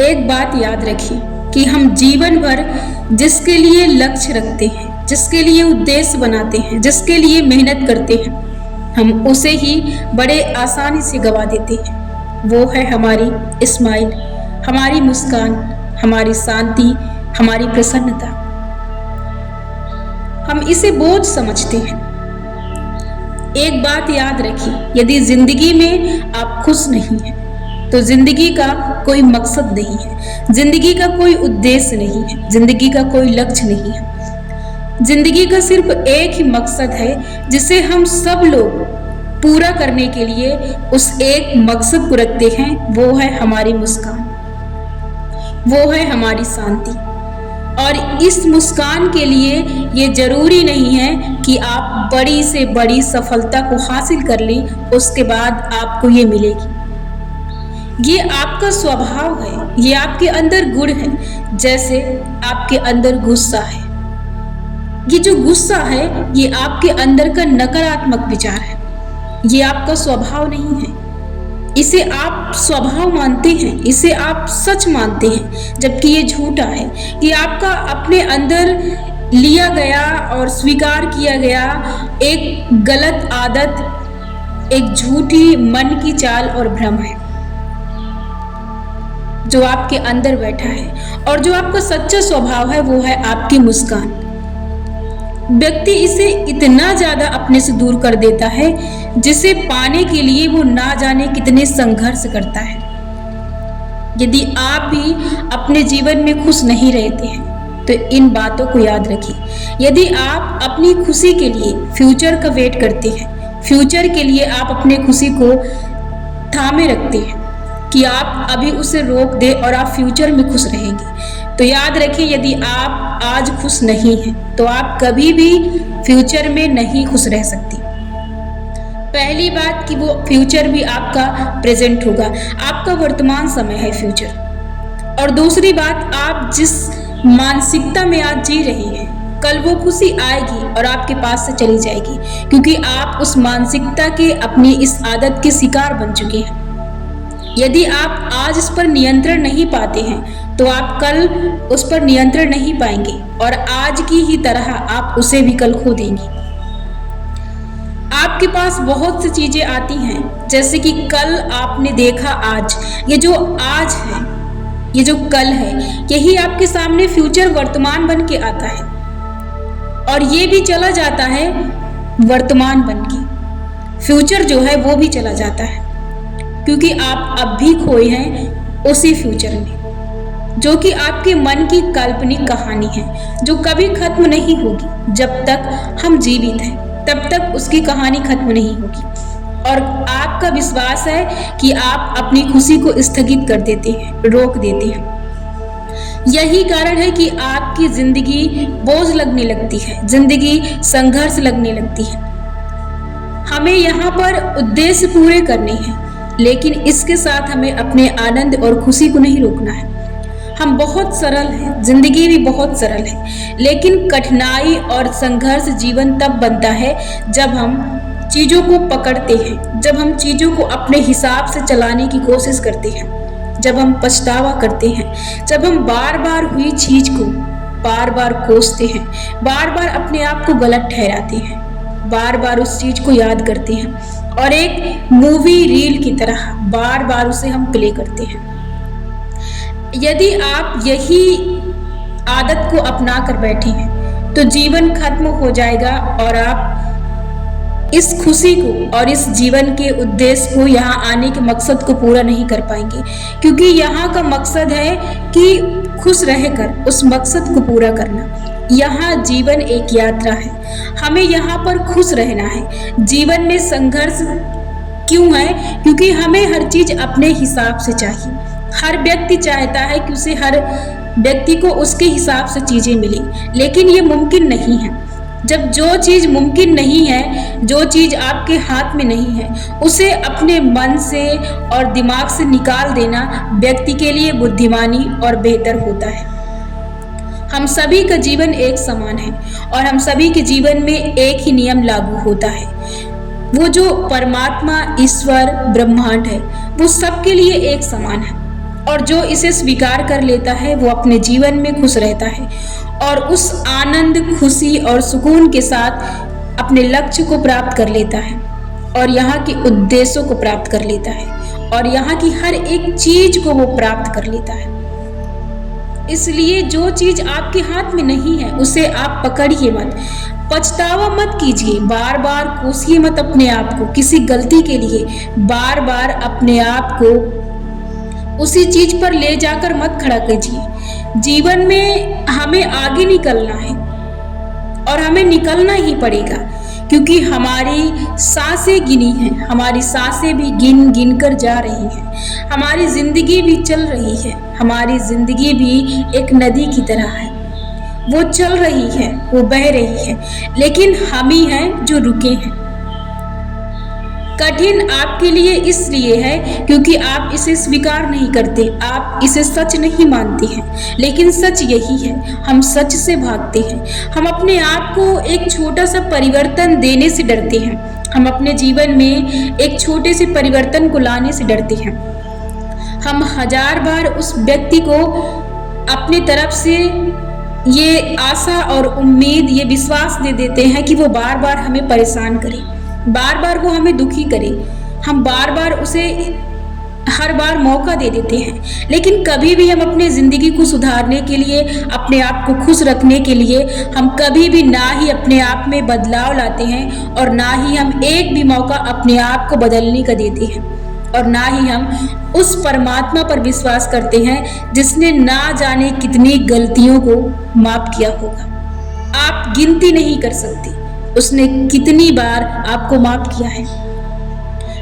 एक बात याद रखिए कि हम जीवन भर जिसके लिए लक्ष्य रखते हैं, जिसके लिए उद्देश्य बनाते हैं, जिसके लिए मेहनत करते हैं, हम उसे ही बड़े आसानी से गवा देते हैं। वो है हमारी स्माइल, हमारी मुस्कान, हमारी शांति, हमारी प्रसन्नता। हम इसे बोझ समझते हैं। एक बात याद रखिए, यदि जिंदगी में आप खुश नहीं हैं तो जिंदगी का कोई मकसद नहीं है, जिंदगी का कोई उद्देश्य नहीं है, जिंदगी का कोई लक्ष्य नहीं है। जिंदगी का सिर्फ एक ही मकसद है जिसे हम सब लोग पूरा करने के लिए उस एक मकसद को रखते हैं। वो है हमारी मुस्कान, वो है हमारी शांति। और इस मुस्कान के लिए ये जरूरी नहीं है कि आप बड़ी से बड़ी सफलता को हासिल कर लें, उसके बाद आपको ये मिलेगी। ये आपका स्वभाव है, ये आपके अंदर गुण है। जैसे आपके अंदर गुस्सा है, ये जो गुस्सा है ये आपके अंदर का नकारात्मक विचार है, ये आपका स्वभाव नहीं है। इसे आप स्वभाव मानते हैं, इसे आप सच मानते हैं, जबकि ये झूठा है। ये आपका अपने अंदर लिया गया और स्वीकार किया गया एक गलत आदत, एक झूठी मन की चाल और भ्रम है जो आपके अंदर बैठा है। और जो आपका सच्चा स्वभाव है वो है आपकी मुस्कान। व्यक्ति इसे इतना ज्यादा अपने से दूर कर देता है जिसे पाने के लिए वो ना जाने कितने संघर्ष करता है। यदि आप भी अपने जीवन में खुश नहीं रहते हैं तो इन बातों को याद रखिए। यदि आप अपनी खुशी के लिए फ्यूचर का वेट करते हैं, फ्यूचर के लिए आप अपने खुशी को थामे रखते हैं कि आप अभी उसे रोक दे और आप फ्यूचर में खुश रहेंगे, तो याद रखिए यदि आप आज खुश नहीं हैं तो आप कभी भी फ्यूचर में नहीं खुश रह सकती। पहली बात कि वो फ्यूचर भी आपका प्रेजेंट होगा, आपका वर्तमान समय है फ्यूचर। और दूसरी बात, आप जिस मानसिकता में आज जी रहे हैं कल वो खुशी आएगी और आपके पास से चली जाएगी, क्योंकि आप उस मानसिकता के अपनी इस आदत के शिकार बन चुके हैं। यदि आप आज इस पर नियंत्रण नहीं पाते हैं तो आप कल उस पर नियंत्रण नहीं पाएंगे और आज की ही तरह आप उसे भी कल खो देंगे। आपके पास बहुत सी चीजें आती हैं, जैसे कि कल आपने देखा आज, ये जो आज है, ये जो कल है, यही आपके सामने फ्यूचर वर्तमान बन के आता है और ये भी चला जाता है वर्तमान बन के। फ्यूचर जो है वो भी चला जाता है, क्योंकि आप अब भी खोए हैं उसी फ्यूचर में, जो कि आपके मन की काल्पनिक कहानी है जो कभी खत्म नहीं होगी। जब तक हम जीवित हैं तब तक उसकी कहानी खत्म नहीं होगी। और आपका विश्वास है कि आप अपनी खुशी को स्थगित कर देते हैं, रोक देते हैं। यही कारण है कि आपकी जिंदगी बोझ लगने लगती है, जिंदगी संघर्ष लगने लगती है। हमें यहाँ पर उद्देश्य पूरे करने हैं, लेकिन इसके साथ हमें अपने आनंद और खुशी को नहीं रोकना है। हम बहुत सरल हैं, जिंदगी भी बहुत सरल है, लेकिन कठिनाई और संघर्ष जीवन तब बनता है जब हम चीजों को पकड़ते हैं, जब हम चीजों को अपने हिसाब से चलाने की कोशिश करते हैं, जब हम पछतावा करते हैं, जब हम बार बार हुई चीज को बार बार कोसते हैं, बार बार अपने आप को गलत ठहराते हैं, बार बार उस चीज को याद करते हैं और एक मूवी रील की तरह बार बार उसे हम प्ले करते हैं। यदि आप यही आदत को अपना कर बैठे हैं तो जीवन खत्म हो जाएगा और आप इस खुशी को और इस जीवन के उद्देश्य को, यहाँ आने के मकसद को पूरा नहीं कर पाएंगे, क्योंकि यहाँ का मकसद है कि खुश रहकर उस मकसद को पूरा करना। यहाँ जीवन एक यात्रा है, हमें यहाँ पर खुश रहना है। जीवन में संघर्ष क्यों है? क्योंकि हमें हर चीज अपने हिसाब से चाहिए। हर व्यक्ति चाहता है कि उसे हर व्यक्ति को उसके हिसाब से चीजें मिले, लेकिन ये मुमकिन नहीं है। जब जो चीज मुमकिन नहीं है, जो चीज आपके हाथ में नहीं है, उसे अपने मन से और दिमाग से निकाल देना व्यक्ति के लिए बुद्धिमानी और बेहतर होता है। हम सभी का जीवन एक समान है और हम सभी के जीवन में एक ही नियम लागू होता है। वो जो परमात्मा, ईश्वर, ब्रह्मांड है, वो सबके लिए एक समान है। और जो इसे स्वीकार कर लेता है वो अपने जीवन में खुश रहता है और उस आनंद, खुशी और सुकून के साथ अपने लक्ष्य को प्राप्त कर लेता है और यहाँ के उद्देश्यों को प्राप्त कर लेता है और यहाँ की हर एक चीज को वो प्राप्त कर लेता है। इसलिए जो चीज आपके हाथ में नहीं है उसे आप पकड़िए मत, पछतावा मत कीजिए, बार बार कोसिए मत अपने आप को किसी गलती के लिए, बार बार अपने आप को उसी चीज पर ले जाकर मत खड़ा कीजिए। जीवन में हमें आगे निकलना है और हमें निकलना ही पड़ेगा क्योंकि हमारी सांसें गिनी हैं, हमारी सांसें भी गिन गिन कर जा रही हैं, हमारी जिंदगी भी चल रही है, हमारी जिंदगी भी एक नदी की तरह है, वो चल रही है, वो बह रही है, लेकिन हम ही हैं जो रुके हैं। कठिन आपके लिए इसलिए है क्योंकि आप इसे स्वीकार नहीं करते, आप इसे सच नहीं मानते हैं, लेकिन सच यही है, हम सच से भागते हैं। हम अपने आप को एक छोटा सा परिवर्तन देने से डरते हैं, हम अपने जीवन में एक छोटे से परिवर्तन को लाने से डरते हैं। हम 1000 बार उस व्यक्ति को अपनी तरफ से ये आशा और उम्मीद, ये विश्वास दे देते हैं कि वो बार बार हमें परेशान करे, बार बार वो हमें दुखी करे, हम बार बार उसे हर बार मौका दे देते हैं, लेकिन कभी भी हम अपने ज़िंदगी को सुधारने के लिए, अपने आप को खुश रखने के लिए हम कभी भी ना ही अपने आप में बदलाव लाते हैं और ना ही हम एक भी मौका अपने आप को बदलने का देते हैं और ना ही हम उस परमात्मा पर विश्वास करते हैं जिसने ना जाने कितनी गलतियों को माफ किया होगा। आप गिनती नहीं कर सकते उसने कितनी बार आपको माफ किया है,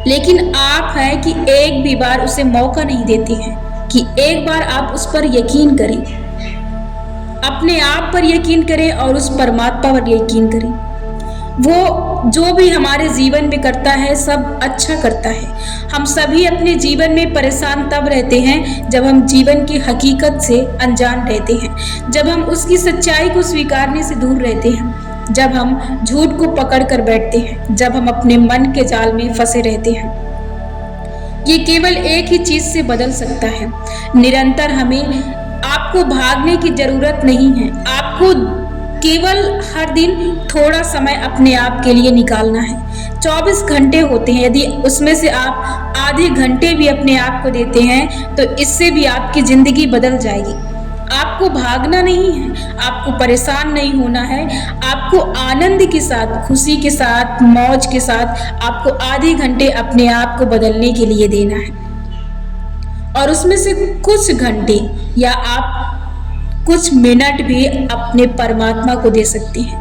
लेकिन आप हैं कि एक भी बार उसे मौका नहीं देते हैं कि एक बार आप उस पर यकीन करें, अपने आप पर यकीन करें और उस परमात्मा पर यकीन करें। वो जो भी हमारे जीवन में करता है सब अच्छा करता है। हम सभी अपने जीवन में परेशान तब रहते हैं जब हम जीवन की हकीकत से अनजान रहते हैं, जब हम उसकी सच्चाई को स्वीकारने से दूर रहते हैं, जब हम झूठ को पकड़ कर बैठते हैं, जब हम अपने मन के जाल में फंसे रहते हैं। ये केवल एक ही चीज से बदल सकता है। निरंतर हमें आपको भागने की जरूरत नहीं है, आपको केवल हर दिन थोड़ा समय अपने आप के लिए निकालना है। 24 घंटे होते हैं, यदि उसमें से आप आधे घंटे भी अपने आप को देते हैं तो इससे भी आपकी जिंदगी बदल जाएगी। आपको भागना नहीं है, आपको परेशान नहीं होना है, आपको आनंद के साथ, खुशी के साथ, मौज के साथ आपको आधे घंटे अपने आप को बदलने के लिए देना है और उसमें से कुछ घंटे या आप कुछ मिनट भी अपने परमात्मा को दे सकते हैं।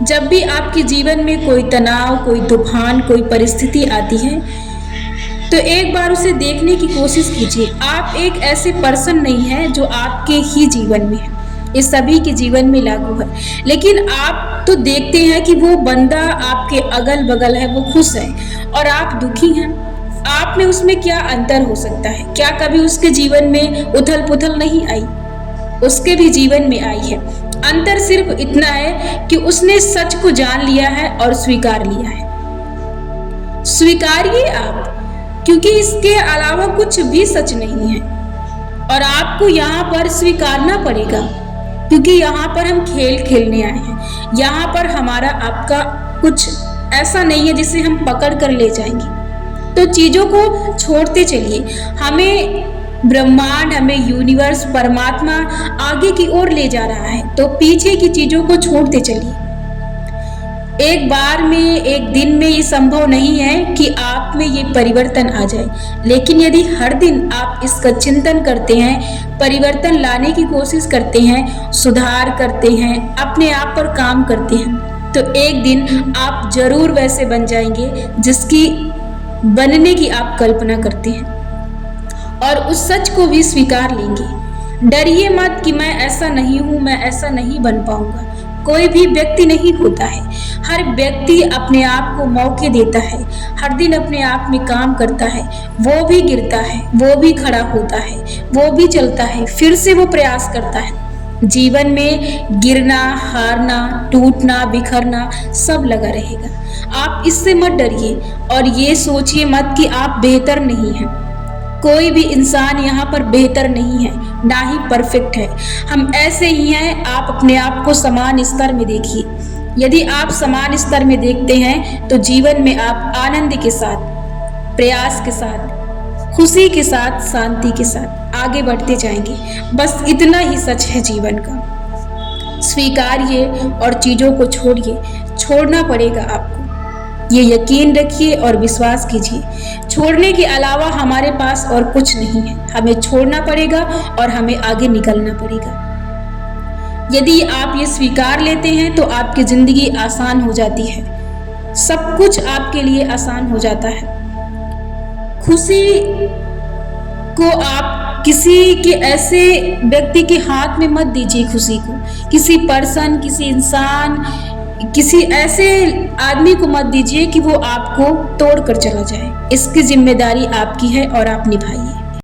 जब भी आपके जीवन में कोई तनाव, कोई तूफान, कोई परिस्थिति आती है तो एक बार उसे देखने की कोशिश कीजिए। आप एक ऐसे पर्सन नहीं हैं जो आपके ही जीवन में है, ये सभी के जीवन में लागू है, लेकिन आप तो देखते हैं कि वो बंदा आपके अगल बगल है, वो खुश है और आप दुखी हैं। आप में उसमें क्या अंतर हो सकता है? क्या कभी उसके जीवन में उथल पुथल नहीं आई? उसके भी जीवन में आई है। अंतर सिर्फ इतना है कि उसने सच को जान लिया है और स्वीकार लिया है। स्वीकारिए आप, क्योंकि इसके अलावा कुछ भी सच नहीं है और आपको यहाँ पर स्वीकारना पड़ेगा, क्योंकि यहाँ पर हम खेल खेलने आए हैं। यहाँ पर हमारा आपका कुछ ऐसा नहीं है जिसे हम पकड़ कर ले जाएंगे। तो चीजों को छोड़ते चलिए। हमें ब्रह्मांड, हमें यूनिवर्स, परमात्मा आगे की ओर ले जा रहा है, तो पीछे की चीजों को छोड़ते चलिए। एक बार में, एक दिन में ये संभव नहीं है कि आप में ये परिवर्तन आ जाए, लेकिन यदि हर दिन आप इसका चिंतन करते हैं, परिवर्तन लाने की कोशिश करते हैं, सुधार करते हैं, अपने आप पर काम करते हैं, तो एक दिन आप जरूर वैसे बन जाएंगे जिसकी बनने की आप कल्पना करते हैं और उस सच को भी स्वीकार लेंगे। डरिए मत कि मैं ऐसा नहीं हूं, मैं ऐसा नहीं बन पाऊंगा। कोई भी व्यक्ति नहीं होता है, हर व्यक्ति अपने आप को मौके देता है, हर दिन अपने आप में काम करता है, वो भी गिरता है, वो भी खड़ा होता है, वो भी चलता है, फिर से वो प्रयास करता है। जीवन में गिरना, हारना, टूटना, बिखरना सब लगा रहेगा। आप इससे मत डरिए और ये सोचिए मत कि आप बेहतर नहीं हैं। कोई भी इंसान यहाँ पर बेहतर नहीं है, ना ही परफेक्ट है। हम ऐसे ही हैं। आप अपने आप को समान स्तर में देखिए। यदि आप समान स्तर में देखते हैं तो जीवन में आप आनंद के साथ, प्रयास के साथ, खुशी के साथ, शांति के साथ आगे बढ़ते जाएंगे। बस इतना ही सच है जीवन का। स्वीकारिए और चीज़ों को छोड़िए। छोड़ना पड़ेगा आपको, ये यकीन रखिए और विश्वास कीजिए। छोड़ने के अलावा हमारे पास और कुछ नहीं है। हमें छोड़ना पड़ेगा और हमें आगे निकलना पड़ेगा। यदि आप ये स्वीकार लेते हैं तो आपकी ज़िंदगी आसान हो जाती है। सब कुछ आपके लिए आसान हो जाता है। खुशी को आप किसी के ऐसे व्यक्ति के हाथ में मत दीजिए। खुशी को किसी पर्सन, किसी इंसान, किसी ऐसे आदमी को मत दीजिए कि वो आपको तोड़ कर चला जाए। इसकी जिम्मेदारी आपकी है और आप निभाइए।